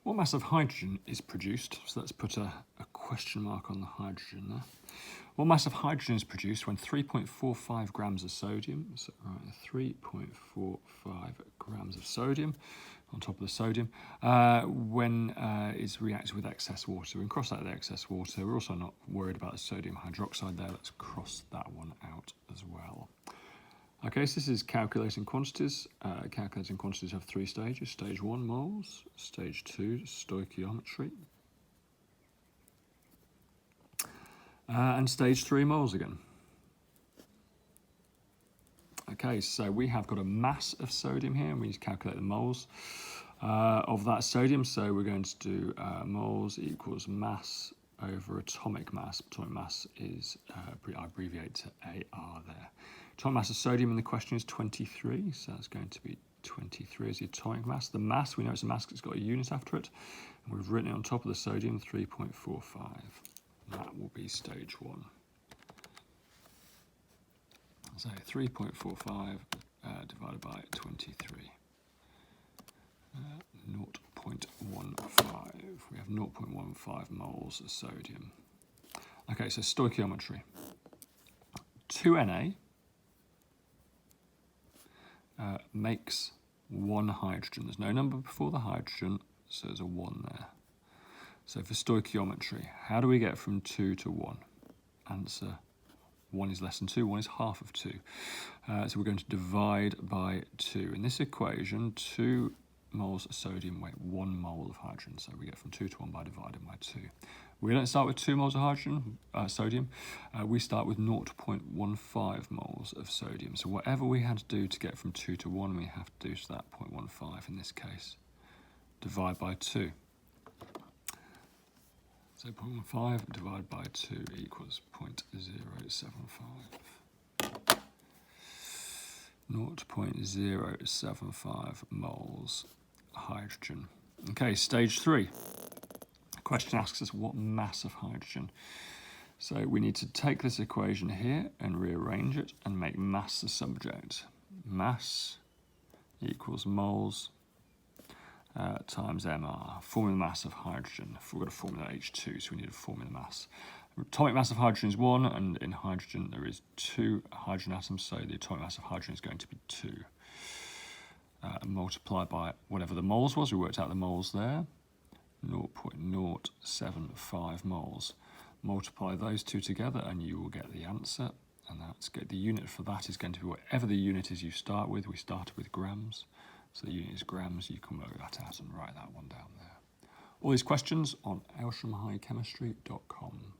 What mass of hydrogen is produced? So let's put a question mark on the hydrogen there. What mass of hydrogen is produced when 3.45 grams of sodium, so right, 3.45 grams of sodium on top of the sodium, when is reacted with excess water? We can cross out the excess water. We're also not worried about the sodium hydroxide there. Let's cross that one out as well. Okay, so this is calculating quantities. Calculating quantities have three stages. Stage 1, moles. Stage 2, stoichiometry. And stage 3, moles again. Okay, so we have got a mass of sodium here, and we need to calculate the moles of that sodium. So we're going to do moles equals mass over atomic mass. Atomic mass is, I abbreviate to AR there. Atomic mass of sodium in the question is 23, so that's going to be 23 as the atomic mass. The mass, we know it's a mass because it's got a unit after it, and we've written it on top of the sodium, 3.45. That will be stage 1. So 3.45 divided by 23. 0.15. We have 0.15 moles of sodium. Okay, so stoichiometry. 2Na makes 1 hydrogen. There's no number before the hydrogen, so there's a 1 there. So for stoichiometry, how do we get from 2 to 1? Answer, 1 is less than 2, 1 is half of 2. So we're going to divide by 2. In this equation, 2 moles of sodium weigh 1 mole of hydrogen. So we get from 2 to 1 by dividing by 2. We don't start with 2 moles of hydrogen, sodium. We start with 0.15 moles of sodium. So whatever we had to do to get from 2 to 1, we have to do to that 0.15 in this case. Divide by 2. So 0.15 divided by 2 equals 0.075. 0.075 moles hydrogen. Okay, stage 3. The question asks us what mass of hydrogen. So we need to take this equation here and rearrange it and make mass the subject. Mass equals moles times mR, formula mass of hydrogen. We've got a formula H2, so we need a formula mass. Atomic mass of hydrogen is 1, and in hydrogen there is 2 hydrogen atoms, so the atomic mass of hydrogen is going to be 2. Multiplied by whatever the moles was, we worked out the moles there, 0.075 moles. Multiply those two together and you will get the answer, and that's good. The unit for that is going to be whatever the unit is you start with. We started with grams, so the unit is grams. You can work that out and write that one down there. All these questions on aylsham-high chemistry.com.